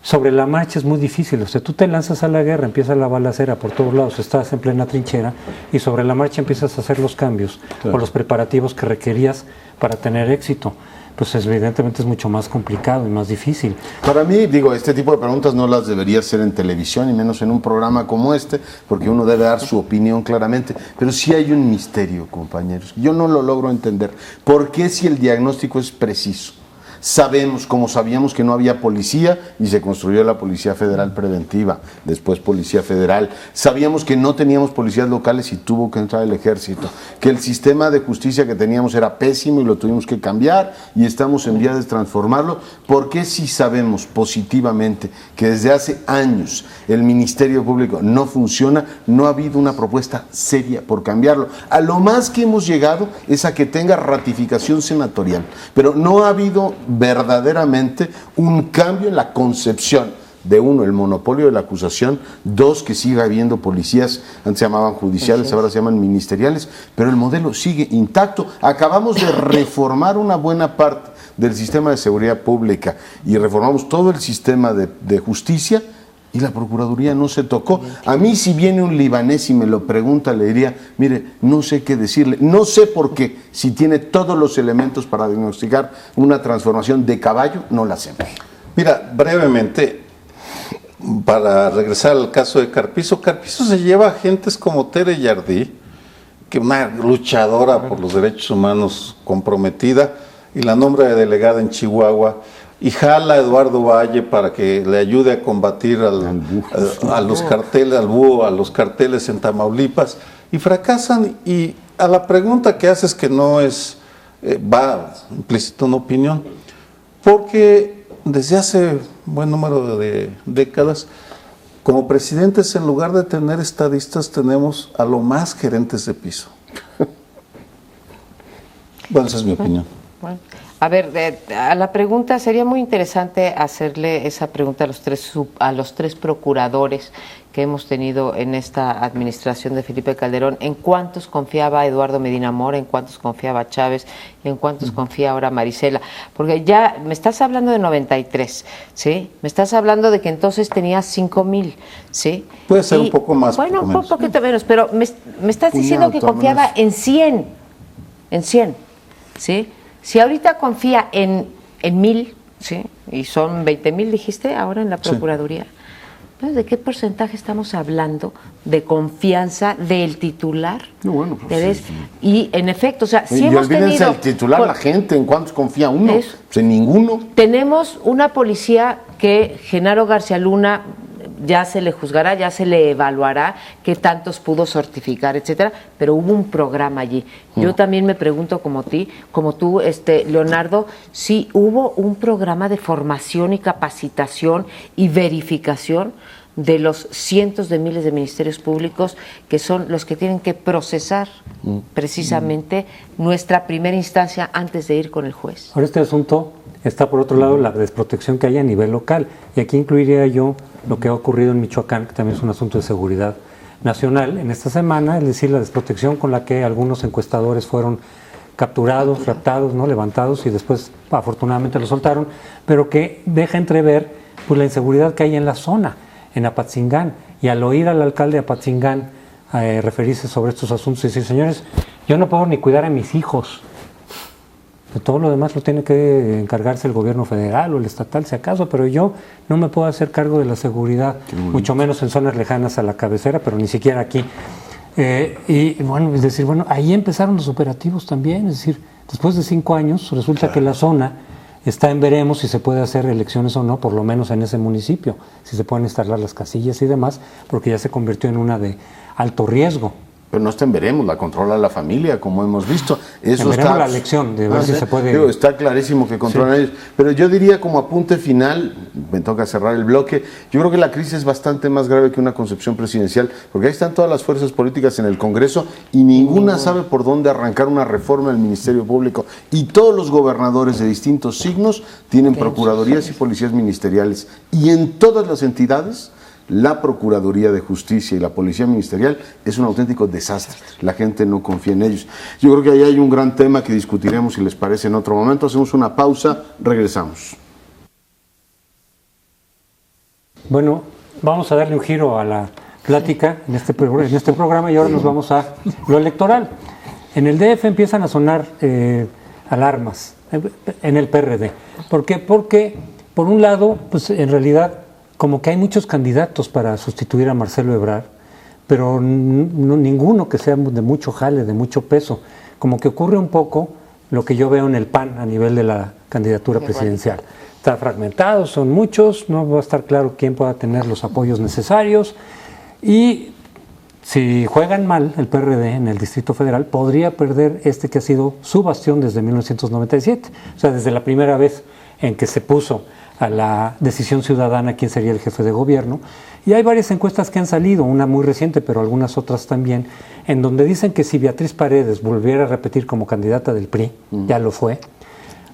sobre la marcha es muy difícil, o sea, tú te lanzas a la guerra, empieza la balacera por todos lados, estás en plena trinchera y sobre la marcha empiezas a hacer los cambios o los preparativos que requerías para tener éxito. Pues evidentemente es mucho más complicado y más difícil. Para mí, digo, este tipo de preguntas no las debería hacer en televisión y menos en un programa como este, porque uno debe dar su opinión claramente, pero sí hay un misterio, compañeros. Yo no lo logro entender. ¿Por qué si el diagnóstico es preciso? Sabemos, como sabíamos que no había policía y se construyó la Policía Federal Preventiva, después Policía Federal. Sabíamos que no teníamos policías locales y tuvo que entrar el Ejército. Que el sistema de justicia que teníamos era pésimo y lo tuvimos que cambiar y estamos en vías de transformarlo. ¿Por qué si sabemos positivamente que desde hace años el Ministerio Público no funciona, no ha habido una propuesta seria por cambiarlo? A lo más que hemos llegado es a que tenga ratificación senatorial, pero no ha habido verdaderamente un cambio en la concepción de uno, el monopolio de la acusación, dos, que siga habiendo policías, antes se llamaban judiciales, ahora se llaman ministeriales, pero el modelo sigue intacto. Acabamos de reformar una buena parte del sistema de seguridad pública y reformamos todo el sistema de justicia y la Procuraduría no se tocó. A mí, si viene un libanés y me lo pregunta, le diría, mire, no sé qué decirle, no sé por qué, si tiene todos los elementos para diagnosticar una transformación de caballo, no la hacemos. Mira, brevemente, para regresar al caso de Carpizo, Carpizo se lleva a gentes como Tere Jardí, que una luchadora por los derechos humanos comprometida, y la nombra de delegada en Chihuahua, y jala a Eduardo Valle para que le ayude a combatir a los carteles, al búho, a los carteles en Tamaulipas, y fracasan. Y a la pregunta que haces, que no es, va implícito una opinión, porque desde hace buen número de décadas, como presidentes, en lugar de tener estadistas, tenemos a lo más gerentes de piso. Bueno, esa es mi opinión. Bueno, a ver, a la pregunta, sería muy interesante hacerle esa pregunta a los tres procuradores que hemos tenido en esta administración de Felipe Calderón. ¿En cuántos confiaba Eduardo Medina Mora? ¿En cuántos confiaba Chávez? ¿En cuántos confía ahora Marisela? Porque ya me estás hablando de 93, ¿sí? Me estás hablando de que entonces tenía 5,000, ¿sí? Puede ser un poco más. Bueno, un poquito menos, pero me estás diciendo que confiaba en 100, ¿sí? Si ahorita confía en 1,000, ¿sí? Y son 20,000, dijiste, ahora en la Procuraduría. Sí. Entonces, ¿de qué porcentaje estamos hablando de confianza del titular? No, bueno, pues sí. Y en efecto, o sea, si hemos tenido... el titular, la gente, ¿en cuántos confía uno? Pues en ninguno. Tenemos una policía que Genaro García Luna ya se le juzgará, ya se le evaluará qué tantos pudo certificar, etcétera, pero hubo un programa allí. Yo también me pregunto como tú, Leonardo, si hubo un programa de formación y capacitación y verificación de los cientos de miles de ministerios públicos que son los que tienen que procesar precisamente nuestra primera instancia antes de ir con el juez. Ahora, este asunto está, por otro lado, la desprotección que hay a nivel local, y aquí incluiría yo lo que ha ocurrido en Michoacán, que también es un asunto de seguridad nacional en esta semana, es decir, la desprotección con la que algunos encuestadores fueron capturados, raptados, ¿no?, levantados, y después afortunadamente los soltaron, pero que deja entrever pues la inseguridad que hay en la zona, en Apatzingán. Y al oír al alcalde de Apatzingán referirse sobre estos asuntos y decir, señores, yo no puedo ni cuidar a mis hijos, de todo lo demás lo tiene que encargarse el gobierno federal o el estatal, si acaso, pero yo no me puedo hacer cargo de la seguridad, mucho menos en zonas lejanas a la cabecera, pero ni siquiera aquí. Y bueno, es decir, bueno, ahí empezaron los operativos también, es decir, después de 5 años resulta que la zona está en veremos si se puede hacer elecciones o no, por lo menos en ese municipio, si se pueden instalar las casillas y demás, porque ya se convirtió en una de alto riesgo. Pero no está en veremos, la controla la familia, como hemos visto. Eso está la elección de ver si se puede. Digo, está clarísimo que controlan ellos. Pero yo diría, como apunte final, me toca cerrar el bloque, yo creo que la crisis es bastante más grave que una concepción presidencial, porque ahí están todas las fuerzas políticas en el Congreso y ninguna sabe por dónde arrancar una reforma del Ministerio Público. Y todos los gobernadores de distintos signos tienen procuradurías y policías ministeriales. Y en todas las entidades la Procuraduría de Justicia y la Policía Ministerial es un auténtico desastre. La gente no confía en ellos. Yo creo que ahí hay un gran tema que discutiremos, si les parece, en otro momento. Hacemos una pausa, regresamos. Bueno, vamos a darle un giro a la plática en este programa y ahora nos vamos a lo electoral. En el DF empiezan a sonar alarmas en el PRD. ¿Por qué? Porque, por un lado, pues en realidad, como que hay muchos candidatos para sustituir a Marcelo Ebrard, pero ninguno que sea de mucho jale, de mucho peso. Como que ocurre un poco lo que yo veo en el PAN a nivel de la candidatura presidencial. Está fragmentado, son muchos, no va a estar claro quién pueda tener los apoyos necesarios y si juegan mal el PRD en el Distrito Federal, podría perder este que ha sido su bastión desde 1997, o sea, desde la primera vez en que se puso a la decisión ciudadana quién sería el jefe de gobierno. Y hay varias encuestas que han salido, una muy reciente, pero algunas otras también, en donde dicen que si Beatriz Paredes volviera a repetir como candidata del PRI, ya lo fue,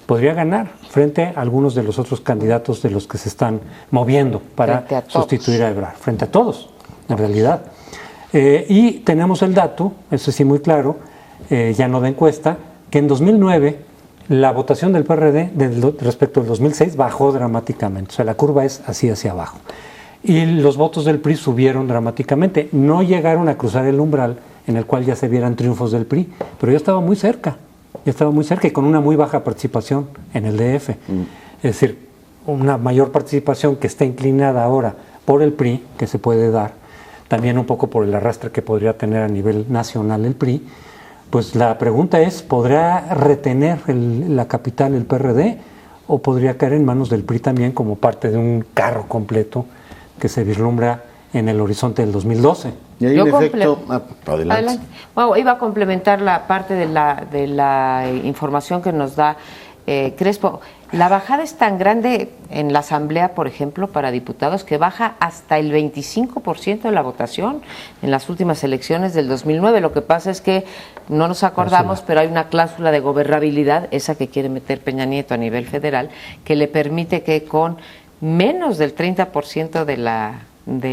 podría ganar frente a algunos de los otros candidatos de los que se están moviendo para sustituir a Ebrard, frente a todos, en realidad. Y tenemos el dato, eso sí muy claro, ya no de encuesta, que en 2009 la votación del PRD respecto al 2006 bajó dramáticamente, o sea, la curva es así hacia abajo. Y los votos del PRI subieron dramáticamente, no llegaron a cruzar el umbral en el cual ya se vieran triunfos del PRI, pero ya estaba muy cerca y con una muy baja participación en el DF. Es decir, una mayor participación que está inclinada ahora por el PRI, que se puede dar, también un poco por el arrastre que podría tener a nivel nacional el PRI, pues la pregunta es, ¿podrá retener la capital el PRD o podría caer en manos del PRI también como parte de un carro completo que se vislumbra en el horizonte del 2012? Y ahí el efecto... adelante. Bueno, iba a complementar la parte de la información que nos da Crespo. La bajada es tan grande en la Asamblea, por ejemplo, para diputados, que baja hasta el 25% de la votación en las últimas elecciones del 2009. Lo que pasa es que no nos acordamos, pero hay una cláusula de gobernabilidad, esa que quiere meter Peña Nieto a nivel federal, que le permite que con menos del 30% de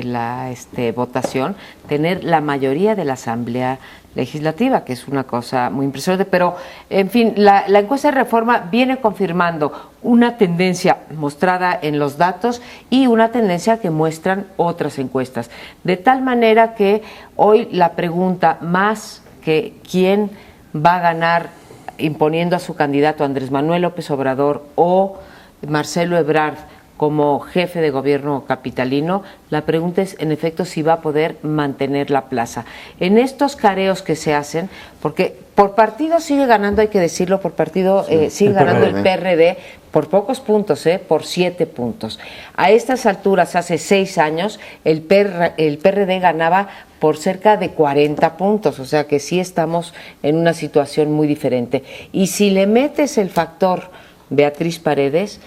la votación, tener la mayoría de la Asamblea Legislativa, que es una cosa muy impresionante. Pero, en fin, la encuesta de Reforma viene confirmando una tendencia mostrada en los datos y una tendencia que muestran otras encuestas. De tal manera que hoy la pregunta, más que quién va a ganar imponiendo a su candidato Andrés Manuel López Obrador o Marcelo Ebrard como jefe de gobierno capitalino, la pregunta es, en efecto, si va a poder mantener la plaza. En estos careos que se hacen, porque por partido sigue ganando, hay que decirlo, por partido sigue ganando el PRD por pocos puntos, por 7 puntos. A estas alturas, hace 6 años, el PRD ganaba por cerca de 40 puntos, o sea que sí estamos en una situación muy diferente. Y si le metes el factor Beatriz Paredes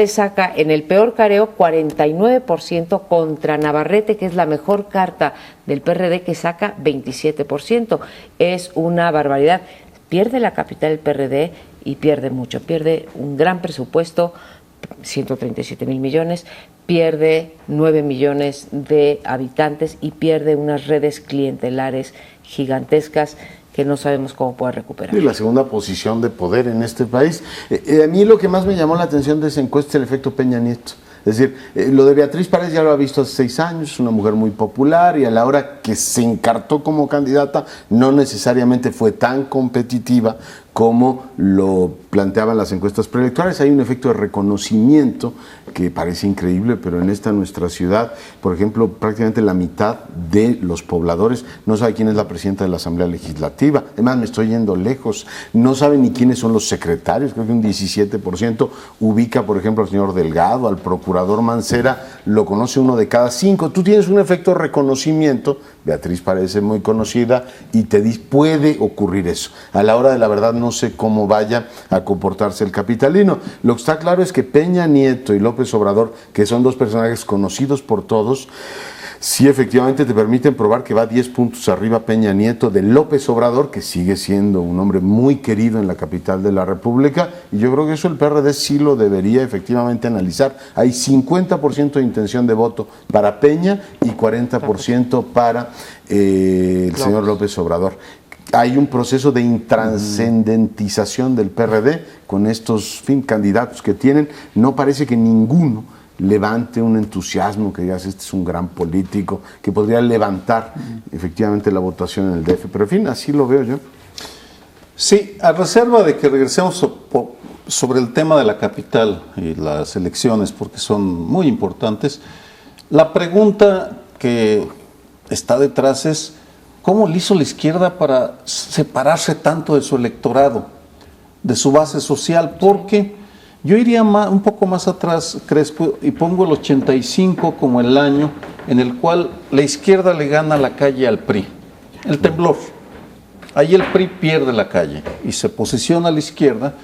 saca en el peor careo 49% contra Navarrete, que es la mejor carta del PRD, que saca 27%. Es una barbaridad. Pierde la capital del PRD y pierde mucho. Pierde un gran presupuesto, 137,000 millones, pierde 9 millones de habitantes y pierde unas redes clientelares gigantescas que no sabemos cómo puede recuperar. Y la segunda posición de poder en este país. A mí lo que más me llamó la atención de esa encuesta es el efecto Peña Nieto. Es decir, lo de Beatriz Paredes ya lo ha visto hace 6 años, es una mujer muy popular y a la hora que se encartó como candidata no necesariamente fue tan competitiva como lo planteaban las encuestas preelectorales. Hay un efecto de reconocimiento que parece increíble, pero en esta nuestra ciudad, por ejemplo, prácticamente la mitad de los pobladores no sabe quién es la presidenta de la Asamblea Legislativa. Además, me estoy yendo lejos, no sabe ni quiénes son los secretarios. Creo que un 17% ubica, por ejemplo, al señor Delgado, al procurador Mancera, lo conoce 1 de cada 5. Tú tienes un efecto de reconocimiento, Beatriz parece muy conocida, y puede ocurrir eso. A la hora de la verdad no sé cómo vaya a comportarse el capitalino. Lo que está claro es que Peña Nieto y López Obrador, que son dos personajes conocidos por todos, sí efectivamente te permiten probar que va 10 puntos arriba Peña Nieto de López Obrador, que sigue siendo un hombre muy querido en la capital de la República, y yo creo que eso el PRD sí lo debería efectivamente analizar. Hay 50% de intención de voto para Peña y 40% para el señor López Obrador. Hay un proceso de intranscendentización del PRD con estos candidatos que tienen. No parece que ninguno levante un entusiasmo, que digas, este es un gran político, que podría levantar efectivamente la votación en el DF. Pero en fin, así lo veo yo. Sí, a reserva de que regresemos sobre el tema de la capital y las elecciones, porque son muy importantes, la pregunta que está detrás es: ¿cómo le hizo la izquierda para separarse tanto de su electorado, de su base social? Porque yo iría un poco más atrás, Crespo, y pongo el 85 como el año en el cual la izquierda le gana la calle al PRI, el temblor. Ahí el PRI pierde la calle y se posiciona a la izquierda.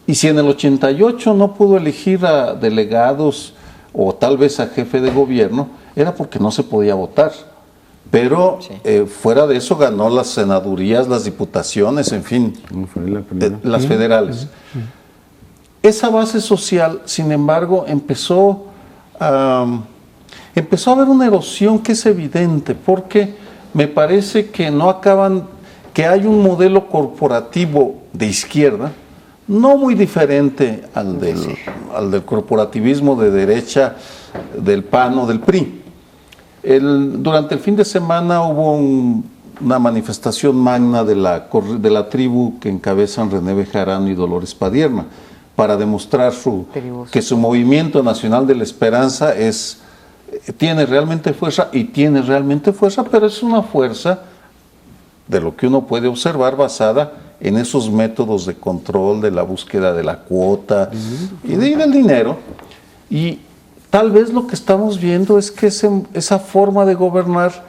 Y si en el 88 no pudo elegir a delegados o tal vez a jefe de gobierno, era porque no se podía votar. Pero fuera de eso ganó las senadurías, las diputaciones, en fin, las federales. Esa base social, sin embargo, empezó a haber una erosión que es evidente, porque me parece que que hay un modelo corporativo de izquierda, no muy diferente al del corporativismo de derecha del PAN o del PRI. Durante el fin de semana hubo una manifestación magna de la tribu que encabezan René Bejarano y Dolores Padierna, para demostrar que su movimiento nacional de la esperanza tiene realmente fuerza, pero es una fuerza, de lo que uno puede observar, basada en esos métodos de control, de la búsqueda de la cuota y del dinero. Y tal vez lo que estamos viendo es que esa forma de gobernar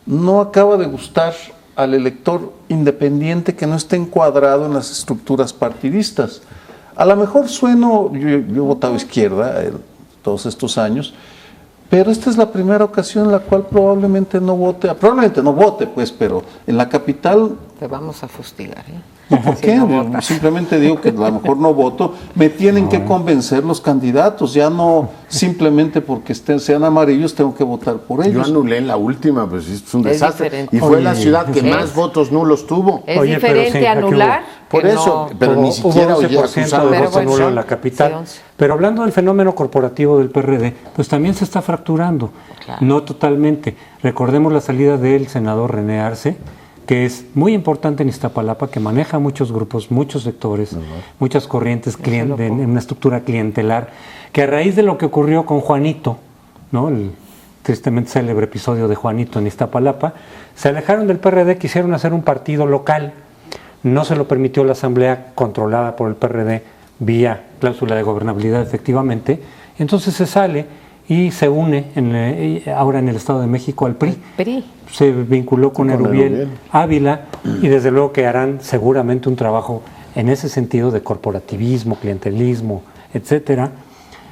no acaba de gustar al elector independiente que no esté encuadrado en las estructuras partidistas. A lo mejor yo he votado izquierda todos estos años, pero esta es la primera ocasión en la cual probablemente no vote, pues, pero en la capital... Te vamos a fustigar, ¿eh? No, ¿por qué? No, simplemente digo que a lo mejor no voto. Me tienen que convencer los candidatos, ya no simplemente porque sean amarillos tengo que votar por ellos. Yo anulé en la última, pues es un desastre. Diferente. Y fue la ciudad que más votos nulos tuvo. Es diferente anular. Por eso, pero ni siquiera hubo 11% de voto nulo en la capital. Sí, pero hablando del fenómeno corporativo del PRD, pues también se está fracturando. Claro. No totalmente. Recordemos la salida del senador René Arce, que es muy importante en Iztapalapa, que maneja muchos grupos, muchos sectores, muchas corrientes en una estructura clientelar, que a raíz de lo que ocurrió con Juanito, ¿no?, el tristemente célebre episodio de Juanito en Iztapalapa, se alejaron del PRD, quisieron hacer un partido local, no se lo permitió la asamblea controlada por el PRD vía cláusula de gobernabilidad efectivamente, entonces se sale y se une ahora en el Estado de México al PRI. Se vinculó con Erubiel Ávila y desde luego que harán seguramente un trabajo en ese sentido de corporativismo, clientelismo, etcétera,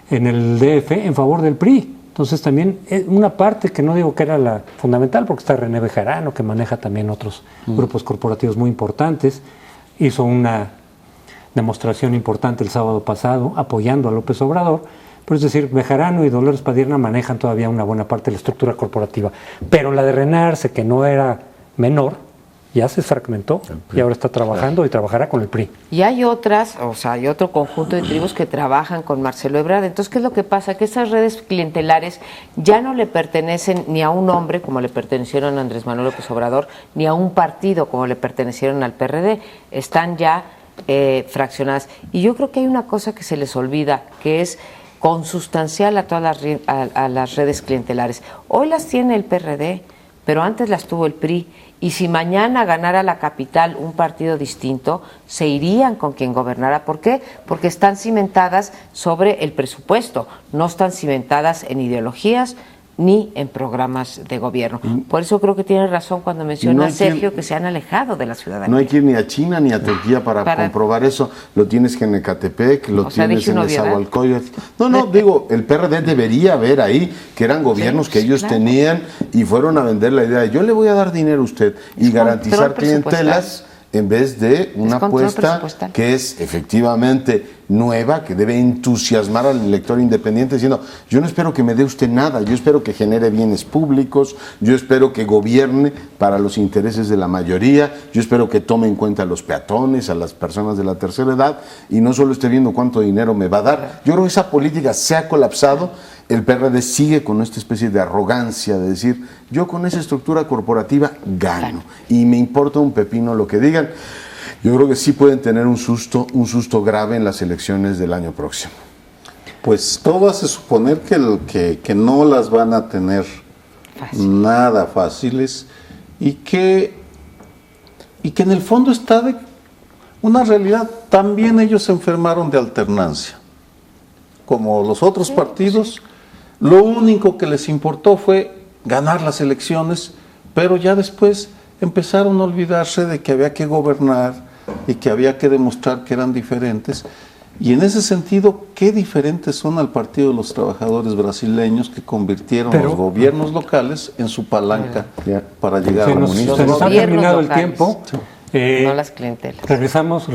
en el DF en favor del PRI. Entonces también es una parte que no digo que era la fundamental, porque está René Bejarano, que maneja también otros grupos corporativos muy importantes, hizo una demostración importante el sábado pasado apoyando a López Obrador. Pero es decir, Bejarano y Dolores Padierna manejan todavía una buena parte de la estructura corporativa. Pero la de René Arce, que no era menor, ya se fragmentó y ahora está trabajando y trabajará con el PRI. Y hay hay otro conjunto de tribus que trabajan con Marcelo Ebrard. Entonces, ¿qué es lo que pasa? Que esas redes clientelares ya no le pertenecen ni a un hombre, como le pertenecieron a Andrés Manuel López Obrador, ni a un partido, como le pertenecieron al PRD. Están ya fraccionadas. Y yo creo que hay una cosa que se les olvida, que es consustancial a todas las redes clientelares. Hoy las tiene el PRD, pero antes las tuvo el PRI. Y si mañana ganara la capital un partido distinto, se irían con quien gobernara. ¿Por qué? Porque están cimentadas sobre el presupuesto, no están cimentadas en ideologías, ni en programas de gobierno. Por eso creo que tiene razón cuando menciona Sergio que se han alejado de la ciudadanía. No hay que ir ni a China ni a Turquía para comprobar eso. Lo tienes que en Ecatepec, lo tienes en Nezahualcóyotl. No, digo, el PRD debería ver ahí que eran gobiernos que ellos tenían y fueron a vender la idea de yo le voy a dar dinero a usted y garantizar clientelas en vez de una apuesta que es efectivamente nueva, que debe entusiasmar al elector independiente diciendo, yo no espero que me dé usted nada, yo espero que genere bienes públicos, yo espero que gobierne para los intereses de la mayoría, yo espero que tome en cuenta a los peatones, a las personas de la tercera edad y no solo esté viendo cuánto dinero me va a dar. Yo creo que esa política se ha colapsado. El PRD sigue con esta especie de arrogancia de decir, yo con esa estructura corporativa gano y me importa un pepino lo que digan. Yo creo que sí pueden tener un susto grave en las elecciones del año próximo. Pues todo hace suponer que no las van a tener nada fáciles y que en el fondo está de una realidad. También ellos se enfermaron de alternancia. Como los otros partidos, lo único que les importó fue ganar las elecciones, pero ya después empezaron a olvidarse de que había que gobernar y que había que demostrar que eran diferentes. Y en ese sentido, qué diferentes son al Partido de los Trabajadores brasileños que convirtieron los gobiernos locales en su palanca para llegar al comunismo. Se nos ha terminado el tiempo. No las clientelas. Regresemos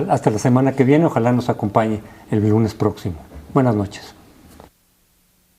hasta la semana que viene. Ojalá nos acompañe el lunes próximo. Buenas noches.